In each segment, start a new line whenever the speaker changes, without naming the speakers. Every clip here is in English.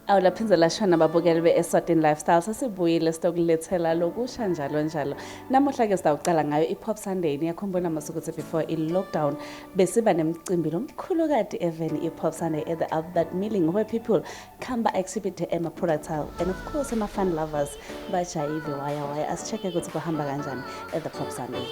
Awulaphindze shona babukeli be-Eswatini Lifestyle sesibuyile sitokulethela lokusha njalo njalo. Namuhla ke sitawuqala ngayo i-Pop Sunday. Niyakhumbula masukuthi before i-lockdown besiba nemicimbi lomkhulu kade eveni i-Pop Sunday at the Albert Milling where people come by exhibit products and of course ama-fun lovers bajayive waya asicheke ukuthi kuhamba kanjani at the Pop Sunday.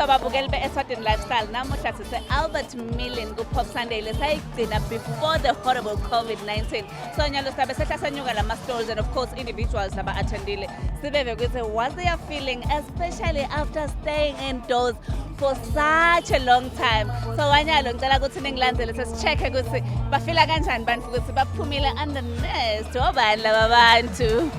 Babukeli be-Eswatini Lifestyle namuhla sise-Albert Milling ku-Pop Sunday lesayigcina before the horrible COVID-19. So nyalo sabe sehla senyuka lama-stores and of course individuals laba-attendile sibeve ukuthi what they are feeling, especially after staying indoors for such a long time. So wanyalo ngicela ukuthi ningilandzele sesichecke ukuthi bafila kanjani bantu ukuthi baphumile under nest obani laba bantu.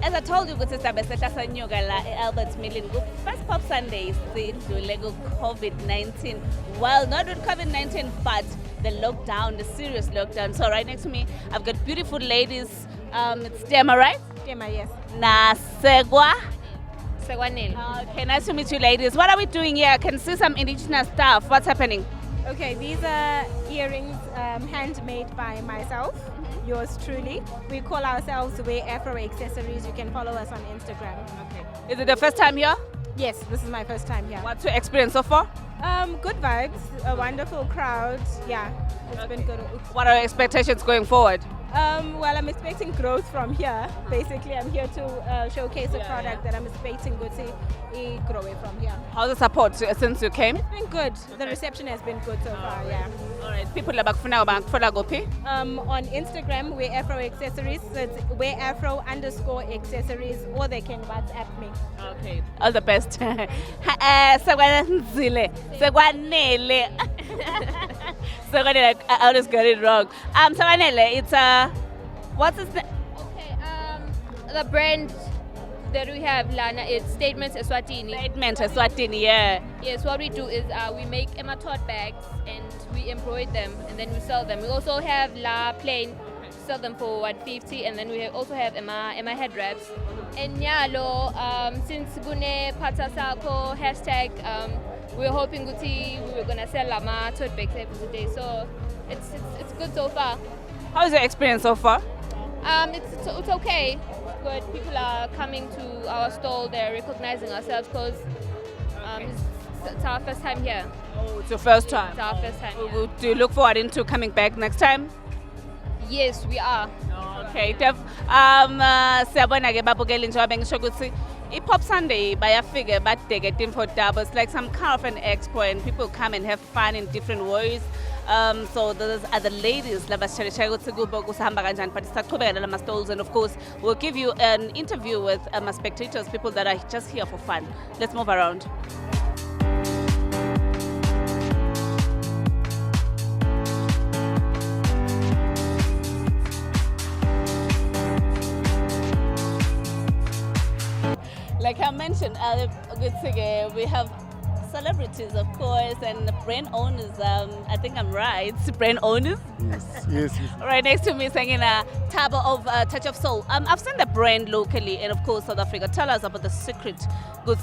As I told you, ukuthi sabe sehla senyuka la e-Albert Milling first Pop Sunday sidlule ku-COVID-19. Well, not with COVID-19, but the lockdown, the serious lockdown. So right next to me, I've got beautiful ladies. It's Dema, right?
Dema, yes.
Na Segwa.
Segwanil.
Okay, nice to meet you, ladies. What are we doing here? I can see some indigenous stuff. What's happening?
Okay, these are earrings handmade by myself, yours truly. We call ourselves Wear Afro Accessories. You can follow us on Instagram.
Okay. Is it the first time here?
Yes, this is my first time here.
What's your experience so far?
Good vibes, a wonderful crowd. Yeah, it's been good.
What are your expectations going forward?
Well, I'm expecting growth from here. Basically, I'm here to showcase a product that I'm expecting good to grow from here.
How's the support since you came?
It's been good. The reception has been good so far, yeah.
All right. People labakufuna bakufuna gopi?
On Instagram, Wear Afro Accessories. So it's Wear Afro _accessories, or they can WhatsApp me.
Okay. All the best. Segwanile. Segwanile, I always got it wrong. Segwanile, it's what's its name?
Okay, the brand that we have, Lana, it's Statements Eswatini.
Statement Eswatini, yeah.
Yes, what we do is we make Emma tote bags and we embroider them and then we sell them. We also have La Plain, sell them for 150, and then we also have Emma head wraps. And nyalo, since Gune Patasako hashtag, we were hoping we were gonna sell Lama tote bags every day. So it's good so far.
How's your experience so far?
It's okay. Good. People are coming to our stall. They're recognizing ourselves because it's our first time here.
Oh, it's your first time.
It's our first time. Yeah.
Do you look forward into coming back next time?
Yes, we are.
Okay, siyabona ke babukeli njengoba ngisho ukuthi i-Pop Sunday bayafika badeke info double. It's like some kind of an expo and people come and have fun in different ways. So those are the ladies labasishayishaye ukuthi kube kusahamba kanjani, but sisaqhubeka lama stalls, and of course we'll give you an interview with spectators, people that are just here for fun. Let's move around. Like I mentioned, we have celebrities, of course, and brand owners. I think I'm right. Brand owners.
Yes.
Right next to me, singing a table of Touch of Soul. I've seen the brand locally, and of course South Africa. Tell us about the secret. Good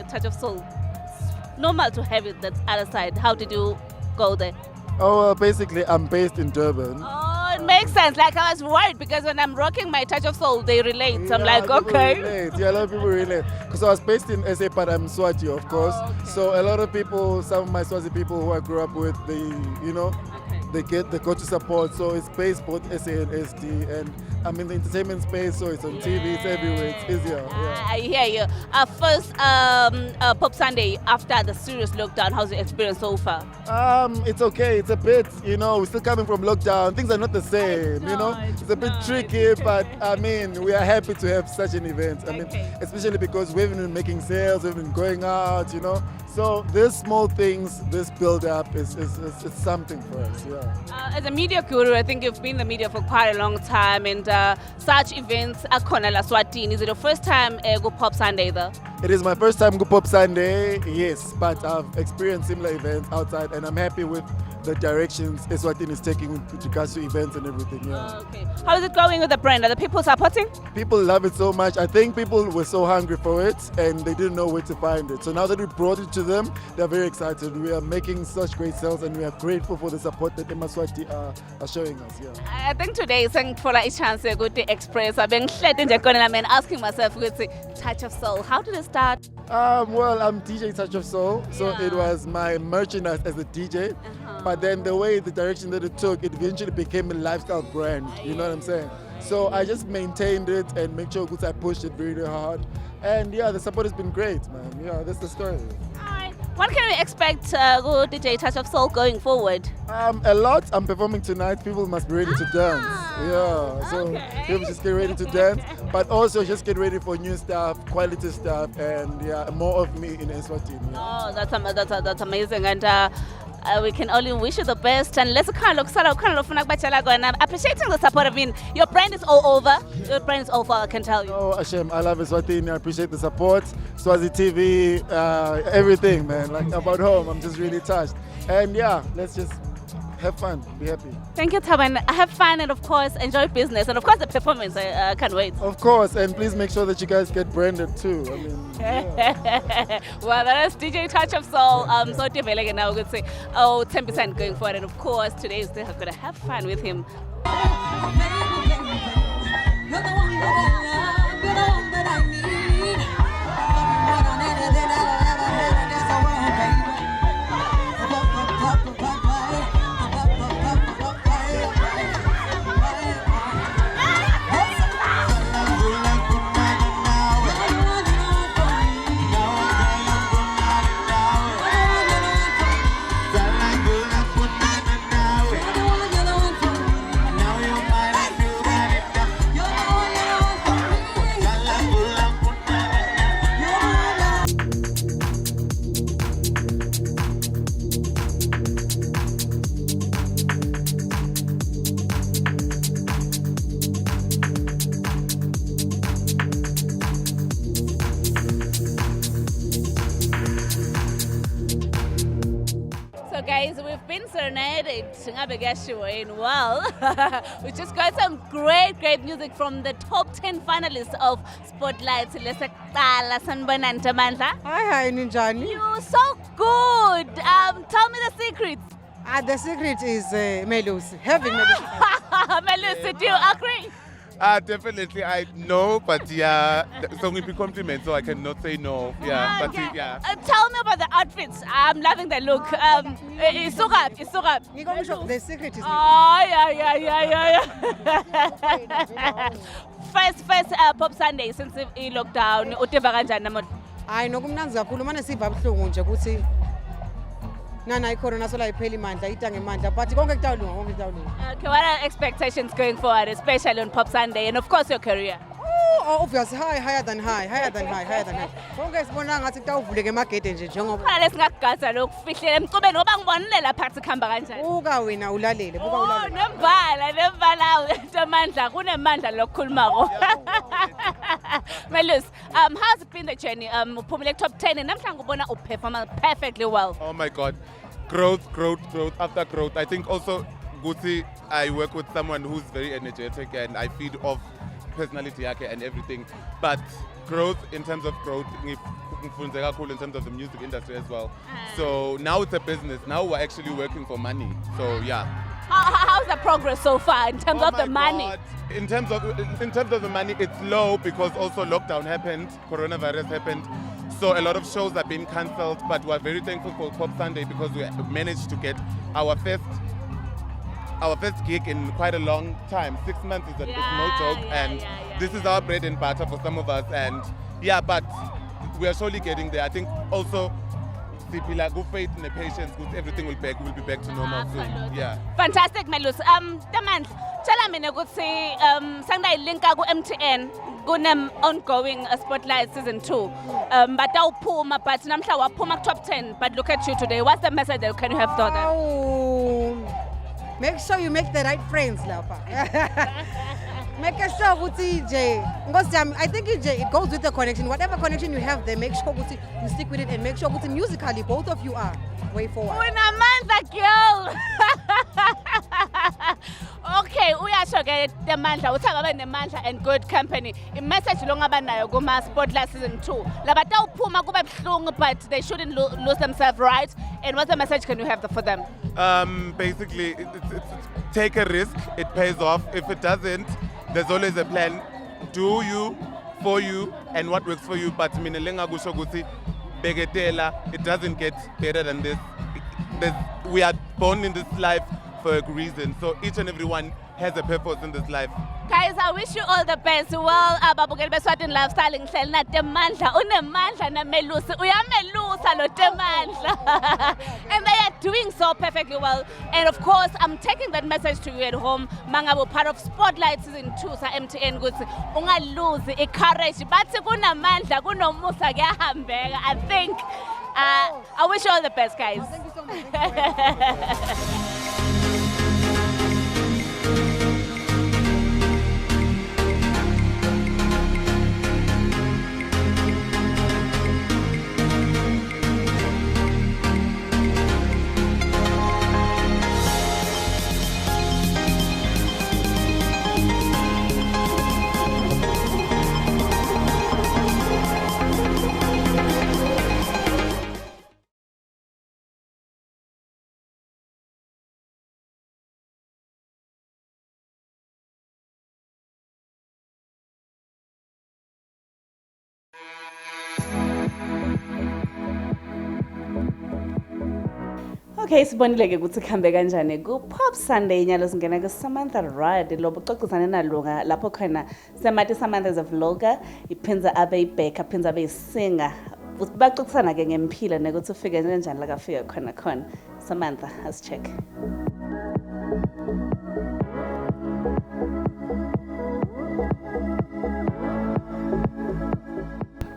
Touch of Soul. It's normal to have it that other side. How did you go there?
Oh, basically, I'm based in Durban.
Oh, makes sense. Like I was worried because when I'm rocking my Touch of Soul, they relate. So I'm like, okay.
Relate. Yeah, a lot of people relate. Because I was based in SA, but I'm Swati, of course. So a lot of people, some of my Swazi people who I grew up with, they go to support. So it's based both SA and SD, and I'm in the entertainment space, so it's on TV, it's everywhere, it's easier. Yeah.
I hear you. First Pop Sunday after the serious lockdown, how's your experience so far?
It's okay. It's a bit, we're still coming from lockdown. Things are not the same, It's a bit tricky, but I mean, we are happy to have such an event. I mean, especially because we haven't been making sales, we've been going out, So these small things, this build up is something for us, yeah.
As a media guru, I think you've been in the media for quite a long time, and such events are Khona Eswatini. Is it your first time go Pop Sunday though?
It is my first time go Pop Sunday, yes, but I've experienced similar events outside, and I'm happy with the directions Eswatini is taking with regards to events and everything, yeah.
Okay. How is it going with the brand? Are the people supporting?
People love it so much. I think people were so hungry for it, and they didn't know where to find it. So now that we brought it to them, they're very excited. We are making such great sales, and we are grateful for the support that Eswatini are showing us, yeah.
I think today is for a chance to go to express. I've been asking myself, Touch of Soul, how did it start?
Well, I'm DJ Touch of Soul, so
Yeah.
it was my merchandise as a DJ. But then the way, the direction that it took, it eventually became a lifestyle brand. You know what I'm saying? So I just maintained it and make sure I pushed it really hard. And yeah, the support has been great, man. Yeah, that's the story.
Alright. What can we expect go DJ Touch of Soul going forward?
A lot. I'm performing tonight. People must be ready to dance. Yeah, so people just get ready to dance, but also just get ready for new stuff, quality stuff, and yeah, more of me in Eswatini. Yeah.
Oh, that's amazing, and we can only wish you the best. And let's appreciating the support. I mean, your brand is all over. Your brand is over, I can tell you.
Oh, Hashem, I love Eswatini. I appreciate the support. Swazi TV, everything, man. Like about home, I'm just really touched. And yeah, let's just have fun, be happy.
Thank you, Taban. Have fun and of course enjoy business and of course the performance. I can't wait.
Of course, and please make sure that you guys get branded too. I mean, yeah.
Well, that is DJ Touch of Soul. So developing now, we could say, 10% going forward, and of course today is still gonna have fun with him. So guys, we've been serenaded. Well, we just got some great music from the top 10 finalists of Spotlight. Samantha.
Hi, Ninjani.
You're so good. Tell me the secrets.
The secret is Melusi. Having Melusi.
Melissa, do you agree?
Definitely, I know, but yeah, so many compliments, so I cannot say no. Yeah, but yeah.
Tell me about the outfits. I'm loving the look. It's so up.
The secret is
Oh, yeah. First Pop Sunday since in lockdown. Utiva kanjani namuhla?
hayi nokumnanzi kakhulu manje siva buhlungu nje ukuthi nana icorona sola ipheli mandla ita ngemandla but konke kutawulunga
Okay, what are expectations going forward, especially on Pop Sunday and of course your career?
Oh, obviously higher than high. Konke sibona ngathi kutawuvuleka emagede nje njengoba
Khona lesingakugada lokufihlela emcubeni ngoba ngibonile lapha sikhamba kanjani.
buka wena ulalele buka
Oh,
ulalele
nembala Samantha kunemandla lokukhulumako. Melus, how's it been the journey? Uphumile top 10 and namhlanje ubona uperform perfectly well.
Oh my God, growth after growth. I think also Guti, I work with someone who's very energetic and I feed off personality yake and everything. But growth in terms of growth, in terms of the music industry as well. So now it's a business. Now we're actually working for money. So yeah.
How's the progress so far in terms
Oh
of the
my
money?
God. In terms of the money, it's low because also lockdown happened, coronavirus happened. So a lot of shows have been cancelled, but we're very thankful for Pop Sunday because we managed to get our first gig in quite a long time. 6 months is no joke, and this is our bread and butter for some of us. And yeah, but we are surely getting there. I think also siphila good faith and the patience, good everything will be back to normal soon. Yeah.
Fantastic, Melus. Tamandla, tell me ukuthi sengayilinka ku MTN kune ongoing Spotlight season 2. But awuphuma but namhla waphuma ku top 10. But look at you today. What's the message that can you have for them?
Oh, make sure you make the right friends, Lapa. Make sure ukuthi I think it goes with the connection. Whatever connection you have there, make sure ukuthi you stick with it and make sure ukuthi musically both of you are way forward.
Unamandla, girl. Okay, uyasho ke Mandla uthi akabe nemandla and good company. I-message lo ngabanayo kuma Spotlight season 2. Labatawuphuma kube buhlungu but they shouldn't lose themselves, right? And what's the message can you have for them?
Basically, take a risk. It pays off. If it doesn't, there's always a plan. Do you, for you, and what works for you. But minelenga kusho ukuthi beketela. It doesn't get better than this. We are born in this life for a reason. So each and every one has a purpose in this life.
Guys, I wish you all the best. Well, ababukeli beSwatini lifestyle ngihleli na Temandla, unemandla na Melusi, uyamelusa lo Temandla. And they are doing so perfectly well. And of course, I'm taking that message to you at home. Mangabu part of Spotlight season 2 sa MTN ukuthi ungaluzi i-courage. Bathi kunamandla, kunomusa kuyahambeka. I think I wish you all the best, guys.
Thank you so much.
Okay, sibonile ke ukuthi kuhambe kanjani ku Pop Sunday inyalo singena ku Samantha Ride lobo xoxisana nalunga lapho khona semathi Samantha is a vlogger iphinza abe ibeka phinza abe singer baxoxisana ke ngempilo nekuthi ufike kanjani la kafika khona Samantha let's check.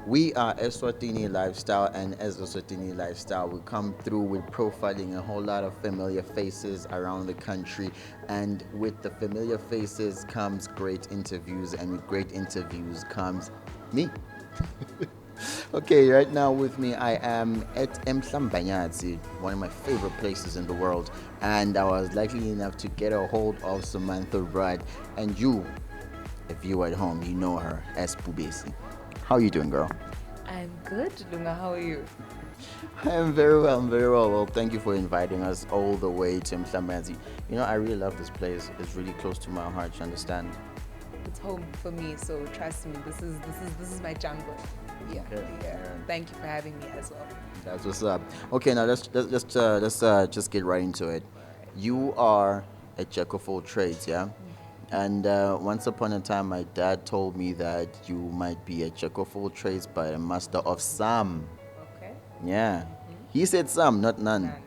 We are Eswatini Lifestyle, and as Eswatini Lifestyle, we come through with profiling a whole lot of familiar faces around the country. And with the familiar faces comes great interviews, and with great interviews comes me. Okay, right now with me, I am at Mhlambanyatsi, one of my favorite places in the world. And I was lucky enough to get a hold of Samantha Bride. And you, if you at home, you know her as Pubesi. How are you doing, girl?
I'm good, Lunga. How are you?
I'm very well, Well, thank you for inviting us all the way to Mhlambanyatsi. You know, I really love this place. It's really close to my heart, you understand?
It's home for me, so trust me. This is my jungle. Yeah. Thank you for having me as well.
That's what's up. Okay, now let's just get right into it. You are a jack of all trades, yeah? And once upon a time, my dad told me that you might be a jack of all trades, but a master of some.
Okay.
Yeah. He said some, not none.
Okay.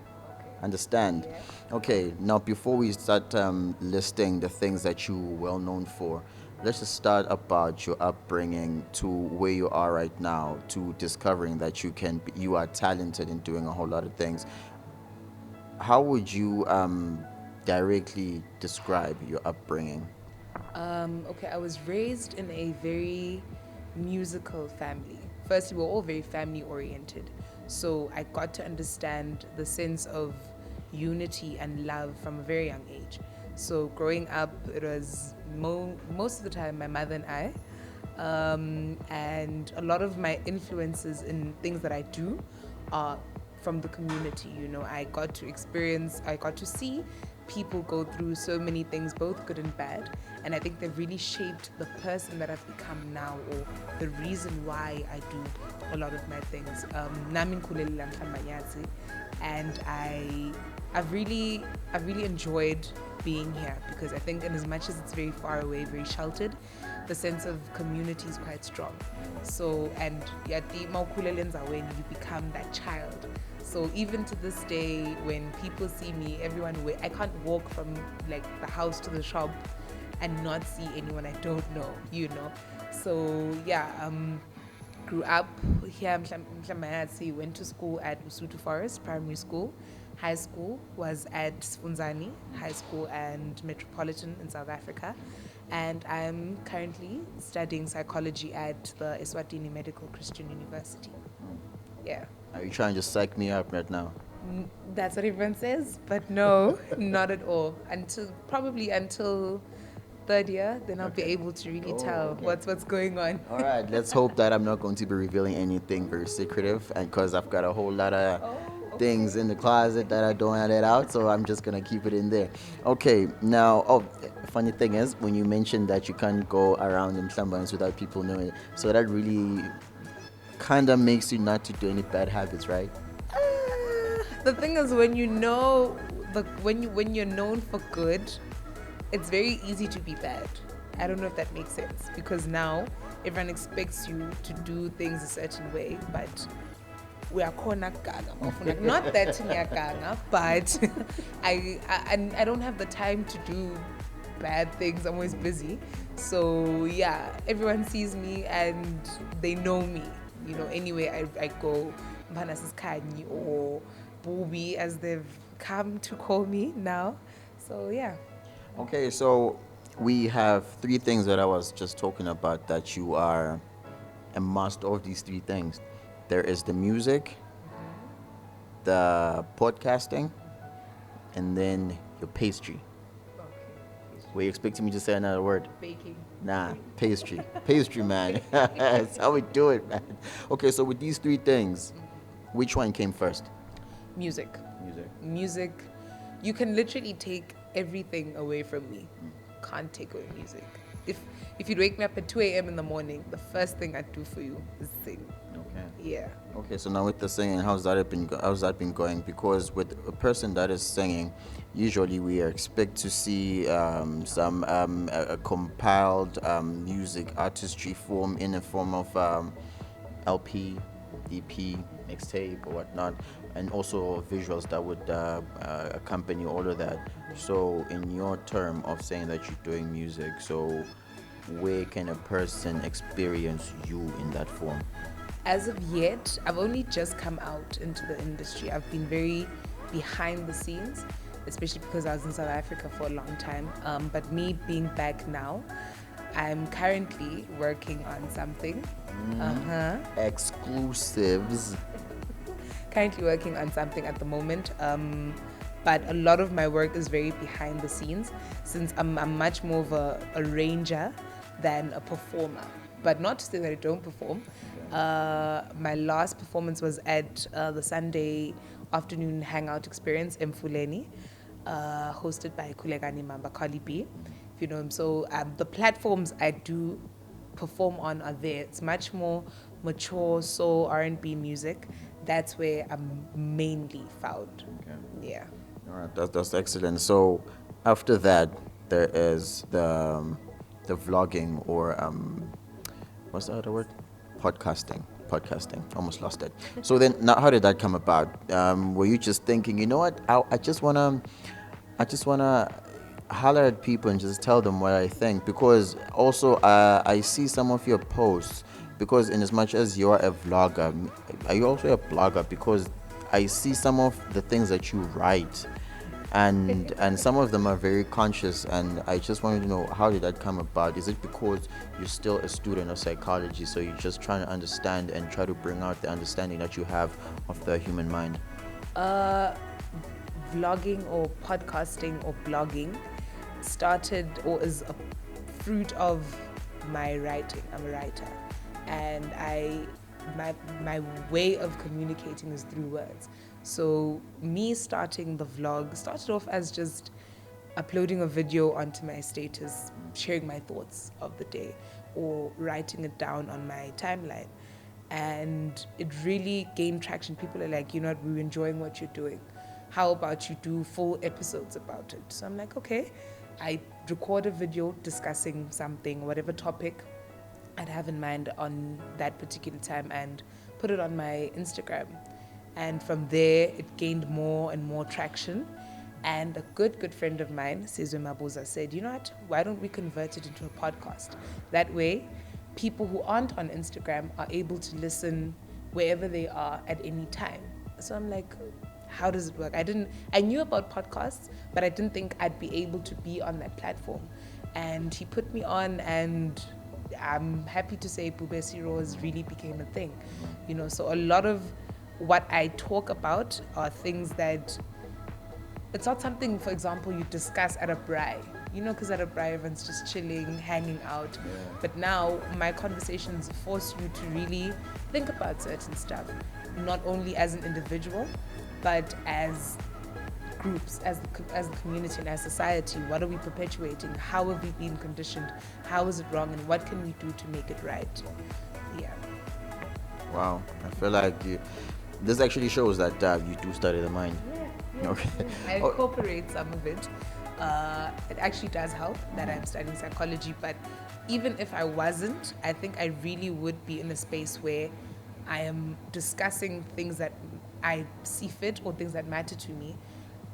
Understand?
Yeah.
Okay, now before we start listing the things that you're well known for, let's just start about your upbringing to where you are right now, to discovering that you are talented in doing a whole lot of things. How would you directly describe your upbringing?
Okay, I was raised in a very musical family. First, we were all very family oriented. So I got to understand the sense of unity and love from a very young age. So growing up, it was most of the time my mother and I. And a lot of my influences in things that I do are from the community. You know, I got to see people go through so many things, both good and bad. And I think they've really shaped the person that I've become now, or the reason why I do a lot of my things. Nami ngikhulele Mhlambanyazi, and I've really enjoyed being here, because I think in as much as it's very far away, very sheltered, the sense of community is quite strong. So, and yati mawukhulele when you become that child. So even to this day, when people see me, everyone, I can't walk from like the house to the shop and not see anyone I don't know, you know. So yeah, grew up here, Mhlambanyazi, went to school at Usutu Forest Primary School. High school was at Sfunzani High School and Metropolitan in South Africa. And I'm currently studying psychology at the Eswatini Medical Christian University. Yeah.
Are you trying to psych me up right now?
That's what everyone says, but no, not at all. Probably until third year, then I'll be able to really tell what's going on.
All right, let's hope that I'm not going to be revealing anything very secretive, and because I've got a whole lot of things in the closet that I don't want to let out, so I'm just gonna keep it in there. Okay, now, funny thing is, when you mentioned that you can't go around in Mhlambans without people knowing it, so that really kind of makes you not to do any bad habits, right?
The thing is, when you know when you're known for good, it's very easy to be bad. I don't know if that makes sense, because now everyone expects you to do things a certain way, but we are not that nyakanga, but I don't have the time to do bad things. I'm always busy. So yeah, everyone sees me and they know me. You know, anyway, I go Mbanas's Kanyi or Booby, as they've come to call me now. So yeah.
Okay, so we have three things that I was just talking about that you are a master of. These three things. There is the music, the podcasting, and then your pastry. Were you expecting me to say another word?
Baking.
Nah, pastry. Pastry, man. That's how we do it, man. Okay, so with these three things, which one came first?
Music.
Music.
Music. You can literally take everything away from me. Can't take away music. If you'd wake me up at 2 a.m. in the morning, the first thing I'd do for you is sing.
Okay.
Yeah.
Okay, so now with the singing, how's that been going? Because with a person that is singing, usually we expect to see some a compiled music artistry form in the form of LP, EP, mixtape, or whatnot, and also visuals that would accompany all of that. So, in your term of saying that you're doing music, so where can a person experience you in that form?
As of yet, I've only just come out into the industry. I've been very behind the scenes, especially because I was in South Africa for a long time. But me being back now, I'm currently working on something.
Exclusives.
Currently working on something at the moment. But a lot of my work is very behind the scenes, since I'm much more of a arranger than a performer. But not to say that I don't perform. My last performance was at the Sunday afternoon hangout experience in Fuleni, hosted by Kulegani Mamba Kali B, if you know him. So the platforms I do perform on are there. It's much more mature soul R&B music. That's where I'm mainly found.
Okay.
Yeah.
All right, that's excellent. So after that, there is the vlogging, or what's the other word? Podcasting. Almost lost it. So then, now, how did that come about? Were you just thinking, you know what? I just wanna holler at people and just tell them what I think? Because also I see some of your posts. Because in as much as you're a vlogger, are you also a blogger? Because I see some of the things that you write, and some of them are very conscious, and I just wanted to know, how did that come about? Is it because you're still a student of psychology, so you're just trying to understand and try to bring out the understanding that you have of the human mind?
Vlogging or podcasting or blogging started, or is a fruit of my writing. I'm a writer, and my way of communicating is through words. So me starting the vlog started off as just uploading a video onto my status, sharing my thoughts of the day, or writing it down on my timeline. And it really gained traction. People are like, you know what, we're enjoying what you're doing. How about you do full episodes about it? So I'm like, okay. I record a video discussing something, whatever topic I'd have in mind on that particular time, and put it on my Instagram. And from there, it gained more and more traction. And a good friend of mine, Sizwe Mabuza, said, you know what, why don't we convert it into a podcast? That way, people who aren't on Instagram are able to listen wherever they are at any time. So I'm like, how does it work? I knew about podcasts, but I didn't think I'd be able to be on that platform. And he put me on, and I'm happy to say Bubesi Rose really became a thing. You know, so a lot of what I talk about are things that, it's not something, for example, you discuss at a braai. You know, because at a braai, everyone's just chilling, hanging out. Yeah. But now, my conversations force you to really think about certain stuff, not only as an individual, but as groups, as the community and as society. What are we perpetuating? How have we been conditioned? How is it wrong? And what can we do to make it right? Yeah.
Wow, I feel like this actually shows that you do study the mind.
Yeah.
Okay.
I incorporate some of it. It actually does help that I'm studying psychology, but even if I wasn't, I think I really would be in a space where I am discussing things that I see fit or things that matter to me.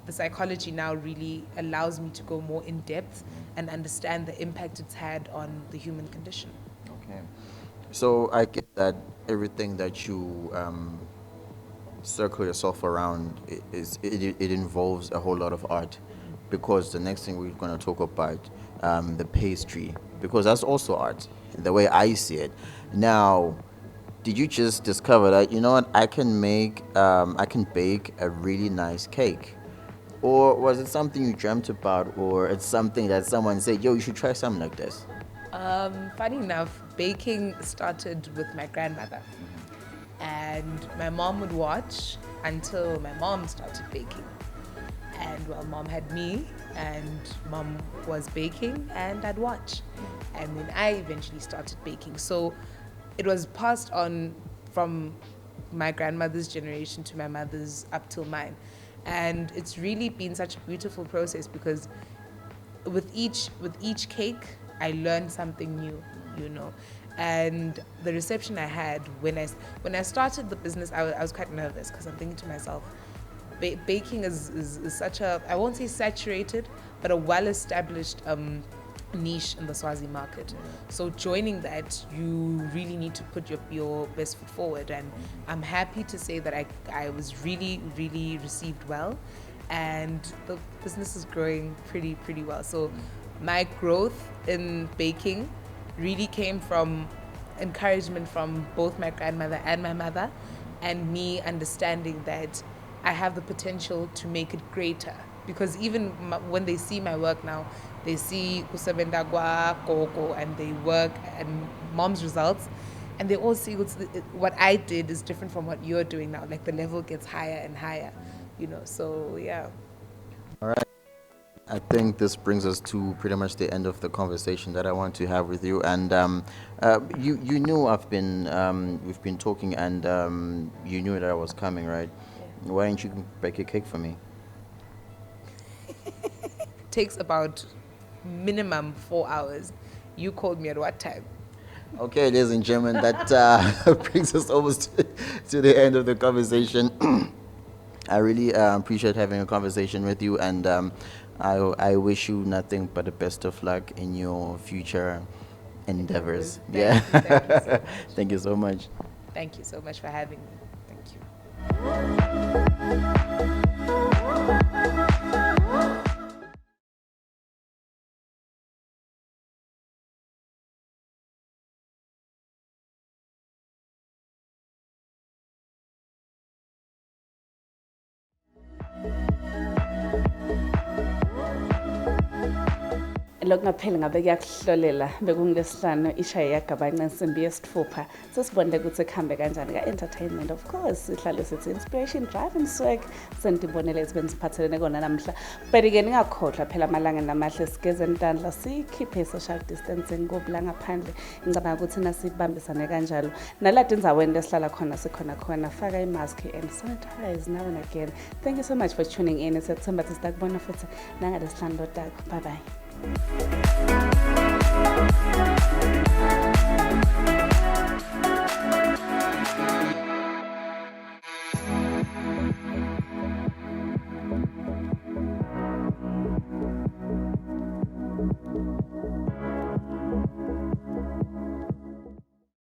The psychology now really allows me to go more in depth and understand the impact it's had on the human condition.
Okay. So I get that everything that you circle yourself around it involves a whole lot of art, because the next thing we're going to talk about, the pastry, because that's also art, the way I see it. Now, did you just discover that, you know what, I can bake a really nice cake? Or was it something you dreamt about, or it's something that someone said, yo, you should try something like this?
Funny enough, baking started with my grandmother. And my mom would watch until my mom started baking. And well, mom had me, and mom was baking, and I'd watch. And then I eventually started baking. So it was passed on from my grandmother's generation to my mother's up till mine. And it's really been such a beautiful process, because with each cake, I learned something new, you know. And the reception I had when I started the business, I was quite nervous, because I'm thinking to myself, baking is such a, I won't say saturated, but a well-established niche in the Swazi market. So joining that, you really need to put your best foot forward. And I'm happy to say that I was really, really received well, and the business is growing pretty well. So my growth in baking really came from encouragement from both my grandmother and my mother, and me understanding that I have the potential to make it greater. Because even when they see my work now, they see Kusabendagwa, Koko, and they work and mom's results, and they all see what I did is different from what you're doing now. Like the level gets higher and higher, you know. So yeah.
All right. I think this brings us to pretty much the end of the conversation that I want to have with you. And you knew we've been talking, and you knew that I was coming, right? Yeah. Why didn't you bake a cake for me?
Takes about minimum 4 hours. You called me at what time?
Okay, ladies and gentlemen, that brings us almost to the end of the conversation. I really appreciate having a conversation with you, and I wish you nothing but the best of luck in your future endeavors.
Thank you so much.
Thank you so much.
Thank you so much for having me. Thank you.
lokungapheli ngabe kuyakuhlolela bekungesihlanu ishaye yagabanxa insimbi yesithupha sesibonile ukuthi kuhambe kanjani ka-entertainment of course sihlale sithi inspiration drive and swag sendibonele izibenzi siphathelene kona namhla but-ke ningakhohlwa phela amalanga namahle sigeze ntandla sikhiphe social distancing kubula ngaphandle ngicabanga ukuthi nasibambisane kanjalo naladi indzaweni lesihlala khona sikhona khona faka imask and sanitize now and again. Thank you so much for tuning in. It's Samantha, futhi nangalesihlanu lotako. Bye bye.